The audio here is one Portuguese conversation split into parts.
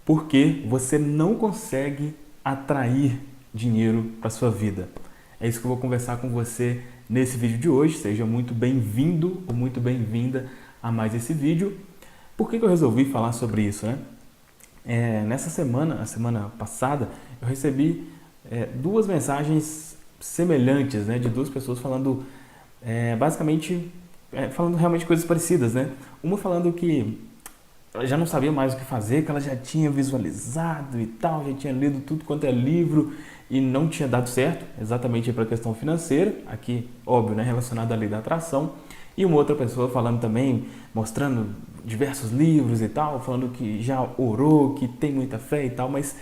Porque você não consegue atrair dinheiro para sua vida. É isso que eu vou conversar com você nesse vídeo de hoje. Seja muito bem-vindo ou muito bem-vinda a mais esse vídeo. Por que eu resolvi falar sobre isso, né? Nessa semana, a semana passada, eu recebi duas mensagens semelhantes, né, de duas pessoas falando, basicamente, falando realmente coisas parecidas, né? Uma falando que ela já não sabia mais o que fazer, que ela já tinha visualizado e tal, já tinha lido tudo quanto é livro e não tinha dado certo, exatamente para a questão financeira, aqui, óbvio, né, relacionada à lei da atração. E uma outra pessoa falando também, mostrando diversos livros e tal, falando que já orou, que tem muita fé e tal, mas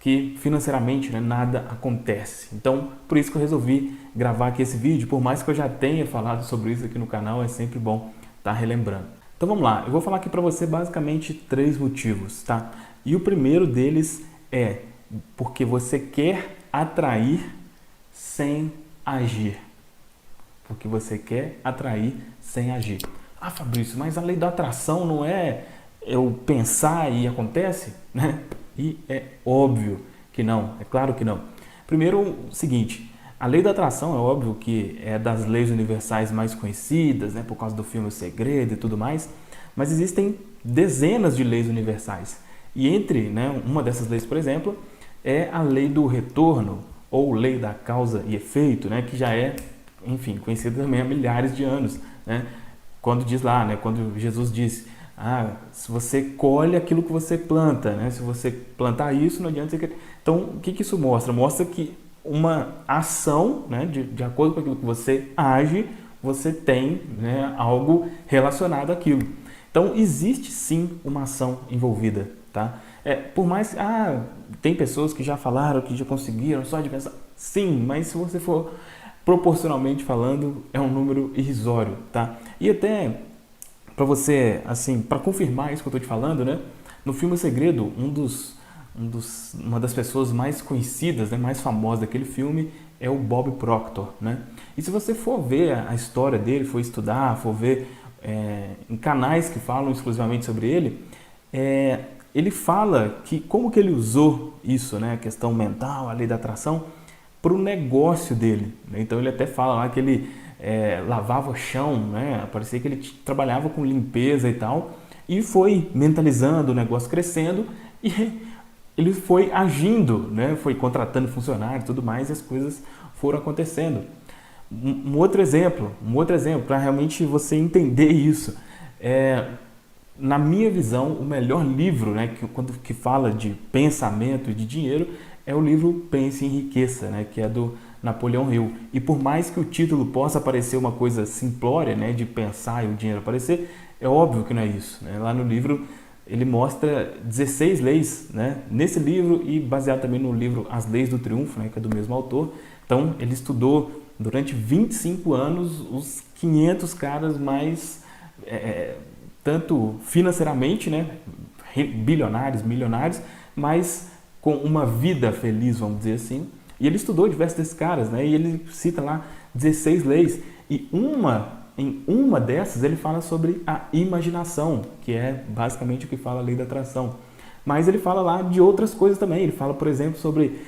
que financeiramente, né, nada acontece. Então, por isso que eu resolvi gravar aqui esse vídeo, por mais que eu já tenha falado sobre isso aqui no canal, é sempre bom estar relembrando. Então vamos lá, eu vou falar aqui para você basicamente 3 motivos, tá? E o primeiro deles é porque você quer atrair sem agir. Porque você quer atrair sem agir. Ah, Fabrício, mas a lei da atração não é eu pensar e acontece, né? E é óbvio que não, é claro que não. Primeiro, o seguinte, a lei da atração é óbvio que é das leis universais mais conhecidas, né, por causa do filme O Segredo e tudo mais, mas existem dezenas de leis universais. E entre, né, uma dessas leis, por exemplo, é a lei do retorno, ou lei da causa e efeito, né, que já é, enfim, conhecida também há milhares de anos, né? Quando diz lá, né, quando Jesus disse, se você colhe aquilo que você planta, né? Se você plantar isso, não adianta você... Então, o que isso mostra? Mostra que uma ação, né, de acordo com aquilo que você age, você tem, né, algo relacionado àquilo. Então, existe sim uma ação envolvida, tá? Por mais... tem pessoas que já falaram, que já conseguiram, só de pensar... Sim, mas se você for proporcionalmente falando, é um número irrisório, tá? E até para você, assim, para confirmar isso que eu estou te falando, né? No filme O Segredo, uma das pessoas mais conhecidas, né, mais famosas daquele filme é o Bob Proctor, né? E se você for ver a história dele, for estudar, for ver em canais que falam exclusivamente sobre ele, ele fala que como que ele usou isso, né, a questão mental, a lei da atração, para o negócio dele. Então ele até fala lá que ele lavava o chão, né? Parecia que ele trabalhava com limpeza e tal, e foi mentalizando o negócio crescendo e ele foi agindo, né? Foi contratando funcionários e tudo mais, e as coisas foram acontecendo. Um outro exemplo para realmente você entender isso. Na minha visão, o melhor livro, né, que fala de pensamento e de dinheiro é o livro Pense e Enriqueça, né, que é do Napoleão Hill. E por mais que o título possa parecer uma coisa simplória, né, de pensar e o dinheiro aparecer, é óbvio que não é isso, né? Lá no livro ele mostra 16 leis, né, nesse livro, e baseado também no livro As Leis do Triunfo, né, que é do mesmo autor. Então ele estudou durante 25 anos os 500 caras mais... tanto financeiramente, né, bilionários, milionários, mas com uma vida feliz, vamos dizer assim. E ele estudou diversos desses caras, né, e ele cita lá 16 leis. E em uma dessas ele fala sobre a imaginação, que é basicamente o que fala a lei da atração. Mas ele fala lá de outras coisas também. Ele fala, por exemplo, sobre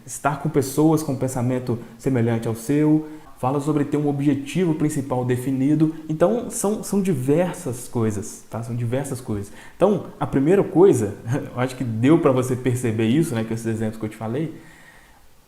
estar com pessoas com pensamento semelhante ao seu, fala sobre ter um objetivo principal definido. Então, são diversas coisas, tá? São diversas coisas. Então, a primeira coisa, eu acho que deu para você perceber isso, né, com esses exemplos que eu te falei.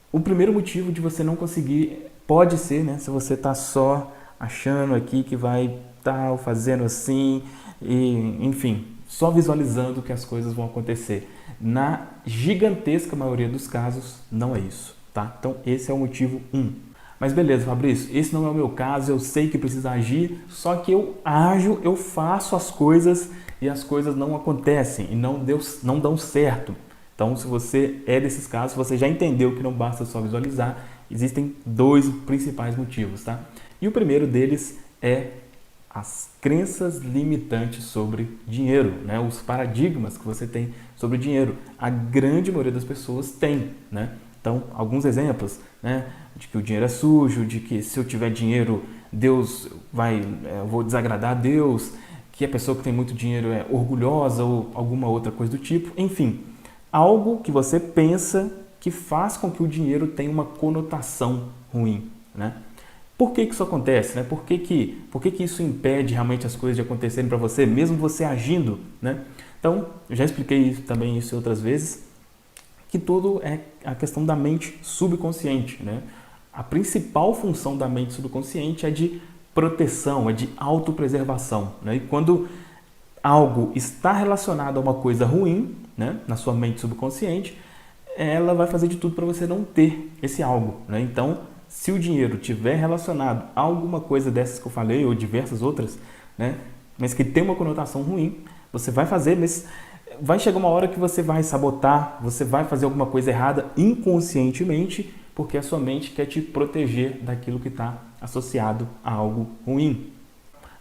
O primeiro motivo de você não conseguir pode ser, né, se você está só achando aqui que vai estar fazendo assim, e, enfim, só visualizando que as coisas vão acontecer. Na gigantesca maioria dos casos, não é isso, tá? Então, esse é o motivo 1. Mas beleza, Fabrício, esse não é o meu caso, eu sei que precisa agir, só que eu ajo, eu faço as coisas e as coisas não acontecem e não dão certo. Então, se você é desses casos, você já entendeu que não basta só visualizar, existem 2 principais motivos, tá? E o primeiro deles é as crenças limitantes sobre dinheiro, né? Os paradigmas que você tem sobre dinheiro. A grande maioria das pessoas tem, né? Então, alguns exemplos, né, de que o dinheiro é sujo, de que se eu tiver dinheiro, eu vou desagradar a Deus, que a pessoa que tem muito dinheiro é orgulhosa ou alguma outra coisa do tipo. Enfim, algo que você pensa que faz com que o dinheiro tenha uma conotação ruim, né? Por que isso acontece, né? Por que isso impede realmente as coisas de acontecerem para você, mesmo você agindo, né? Então, eu já expliquei também isso outras vezes, que tudo é a questão da mente subconsciente, né? A principal função da mente subconsciente é de proteção, é de autopreservação, né? E quando algo está relacionado a uma coisa ruim, né, na sua mente subconsciente, ela vai fazer de tudo para você não ter esse algo, né? Então, se o dinheiro tiver relacionado a alguma coisa dessas que eu falei, ou diversas outras, né, mas que tem uma conotação ruim, você vai fazer, mas vai chegar uma hora que você vai sabotar, você vai fazer alguma coisa errada inconscientemente, porque a sua mente quer te proteger daquilo que está associado a algo ruim.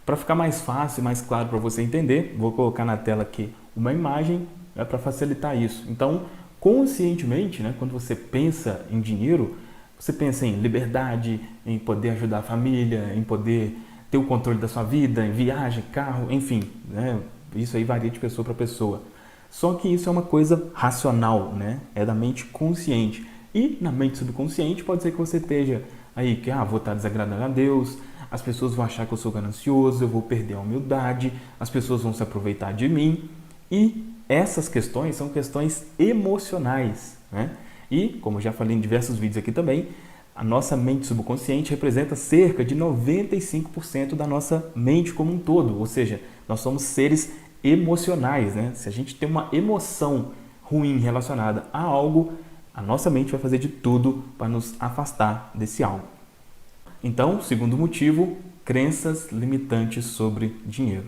Para ficar mais fácil, mais claro para você entender, vou colocar na tela aqui uma imagem, né, para facilitar isso. Então, conscientemente, né, quando você pensa em dinheiro, você pensa em liberdade, em poder ajudar a família, em poder ter o controle da sua vida, em viagem, carro, enfim, né? Isso aí varia de pessoa para pessoa. Só que isso é uma coisa racional, né? É da mente consciente. E na mente subconsciente pode ser que você esteja aí que vou estar desagradando a Deus, as pessoas vão achar que eu sou ganancioso, eu vou perder a humildade, as pessoas vão se aproveitar de mim. E essas questões são questões emocionais, né? E, como eu já falei em diversos vídeos aqui também, a nossa mente subconsciente representa cerca de 95% da nossa mente como um todo, ou seja, nós somos seres emocionais, né? Se a gente tem uma emoção ruim relacionada a algo, a nossa mente vai fazer de tudo para nos afastar desse algo. Então, segundo motivo, crenças limitantes sobre dinheiro.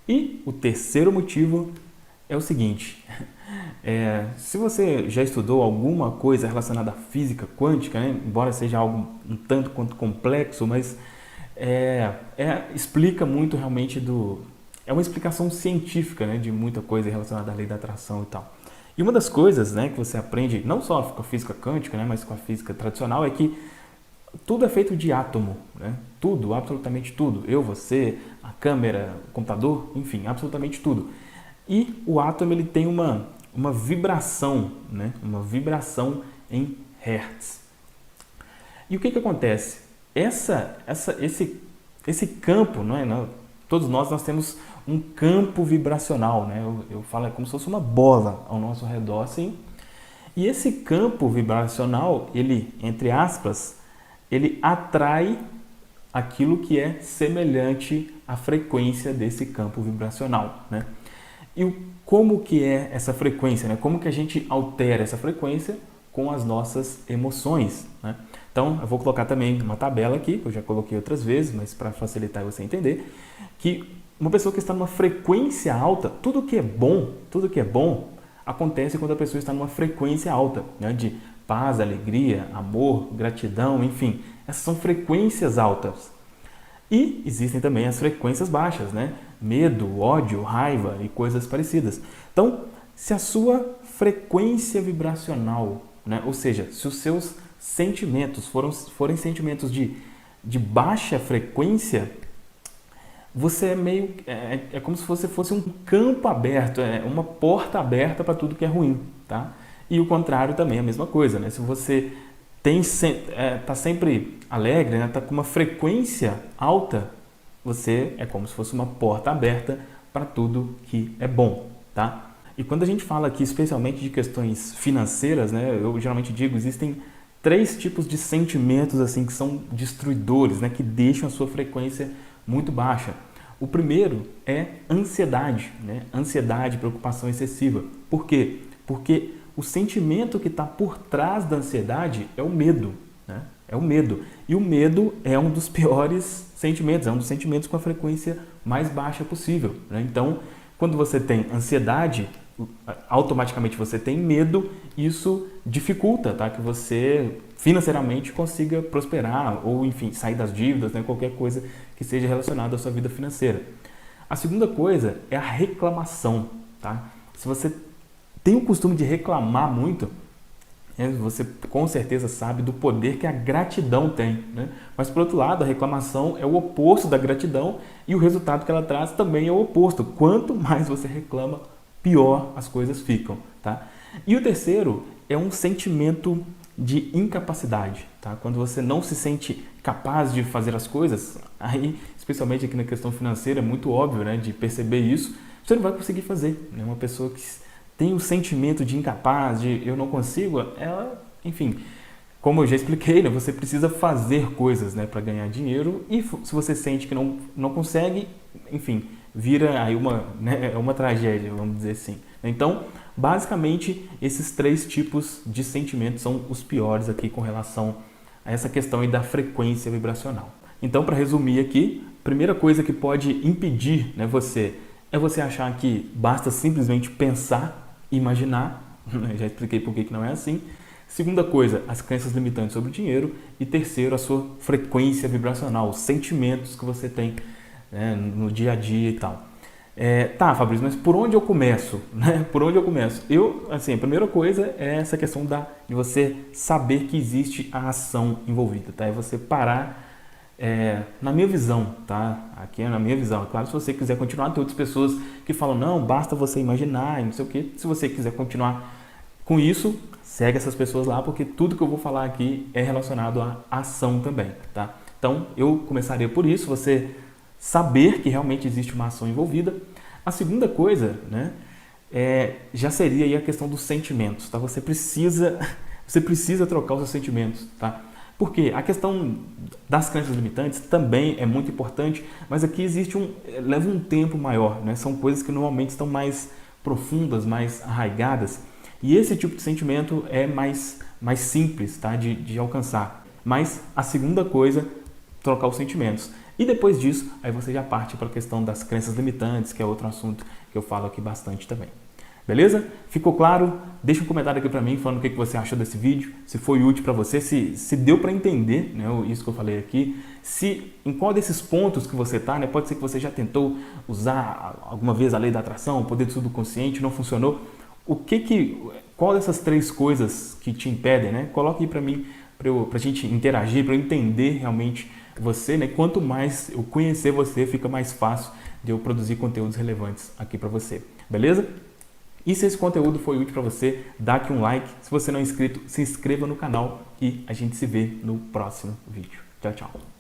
E o terceiro motivo é o seguinte, se você já estudou alguma coisa relacionada à física quântica, né, embora seja algo um tanto quanto complexo, mas explica muito realmente é uma explicação científica, né, de muita coisa relacionada à lei da atração e tal. E uma das coisas, né, que você aprende, não só com a física quântica, né, mas com a física tradicional, é que tudo é feito de átomo, né? Tudo, absolutamente tudo. Eu, você, a câmera, o computador, enfim, absolutamente tudo. E o átomo ele tem uma vibração, né? Uma vibração em hertz. E o que acontece? Esse campo, não é? Todos nós temos um campo vibracional, né? Eu falo como se fosse uma bola ao nosso redor, assim. E esse campo vibracional, ele, entre aspas, ele atrai aquilo que é semelhante à frequência desse campo vibracional, né? E como que é essa frequência, né? Como que a gente altera essa frequência com as nossas emoções, né? Então, eu vou colocar também uma tabela aqui, que eu já coloquei outras vezes, mas para facilitar você entender, que uma pessoa que está numa frequência alta, tudo que é bom, acontece quando a pessoa está numa frequência alta, né? De paz, alegria, amor, gratidão, enfim, essas são frequências altas. E existem também as frequências baixas, né? Medo, ódio, raiva e coisas parecidas. Então, se a sua frequência vibracional, né? Ou seja, se os seus sentimentos forem sentimentos de baixa frequência, você é como se você fosse um campo aberto, uma porta aberta para tudo que é ruim, tá? E o contrário também é a mesma coisa, né? Se você está sempre alegre, está, né, com uma frequência alta, você é como se fosse uma porta aberta para tudo que é bom, tá? E quando a gente fala aqui especialmente de questões financeiras, né, eu geralmente digo, existem 3 tipos de sentimentos assim que são destruidores, né, que deixam a sua frequência muito baixa. O primeiro é ansiedade, né? Ansiedade, preocupação excessiva. Por quê? Porque o sentimento que está por trás da ansiedade é o medo, né? É o medo. E o medo é um dos piores sentimentos, é um dos sentimentos com a frequência mais baixa possível, né? Então, quando você tem ansiedade, automaticamente você tem medo, isso dificulta, tá? Que você financeiramente consiga prosperar ou, enfim, sair das dívidas, né? Qualquer coisa que seja relacionada à sua vida financeira. A segunda coisa é a reclamação, tá? Se você tem o costume de reclamar muito, Você com certeza sabe do poder que a gratidão tem, né? Mas por outro lado, a reclamação é o oposto da gratidão e o resultado que ela traz também é o oposto. Quanto mais você reclama, pior as coisas ficam, tá? E o terceiro é um sentimento de incapacidade, tá? Quando você não se sente capaz de fazer as coisas, aí, especialmente aqui na questão financeira, é muito óbvio, né, de perceber isso, você não vai conseguir fazer, né? Uma pessoa que tem o sentimento de incapaz, de eu não consigo, ela, enfim, como eu já expliquei, né, você precisa fazer coisas, né, para ganhar dinheiro e se você sente que não consegue, enfim, vira aí uma tragédia, vamos dizer assim. Então, basicamente, esses três tipos de sentimentos são os piores aqui com relação a essa questão aí da frequência vibracional. Então, para resumir aqui, a primeira coisa que pode impedir, né, você achar que basta simplesmente pensar, imaginar, já expliquei por que não é assim. Segunda coisa, as crenças limitantes sobre o dinheiro. E terceiro, a sua frequência vibracional, os sentimentos que você tem, né, no dia a dia e tal. Tá, Fabrício, mas por onde eu começo? Né? Por onde eu começo? Assim, a primeira coisa é essa questão de você saber que existe a ação envolvida, tá? É você parar, na minha visão, tá? Aqui é na minha visão. É claro, se você quiser continuar, tem outras pessoas que falam, não, basta você imaginar e não sei o quê. Se você quiser continuar com isso, segue essas pessoas lá, porque tudo que eu vou falar aqui é relacionado à ação também, tá? Então, eu começaria por isso, você saber que realmente existe uma ação envolvida. A segunda coisa, né, já seria aí a questão dos sentimentos, tá? Você precisa trocar os seus sentimentos, tá? Porque a questão das crenças limitantes também é muito importante, mas aqui leva um tempo maior, né? São coisas que normalmente estão mais profundas, mais arraigadas, e esse tipo de sentimento é mais simples, tá? de alcançar. Mas a segunda coisa, trocar os sentimentos. E depois disso, aí você já parte para a questão das crenças limitantes, que é outro assunto que eu falo aqui bastante também. Beleza? Ficou claro? Deixa um comentário aqui para mim falando o que você achou desse vídeo, se foi útil para você, se deu para entender, né, isso que eu falei aqui, em qual desses pontos que você está, né, pode ser que você já tentou usar alguma vez a lei da atração, o poder do subconsciente, não funcionou. Qual dessas três coisas que te impedem, né? Coloque aí para mim, para a gente interagir, para eu entender realmente você, né? Quanto mais eu conhecer você, fica mais fácil de eu produzir conteúdos relevantes aqui para você, beleza? E se esse conteúdo foi útil para você, dá aqui um like. Se você não é inscrito, se inscreva no canal e a gente se vê no próximo vídeo. Tchau, tchau.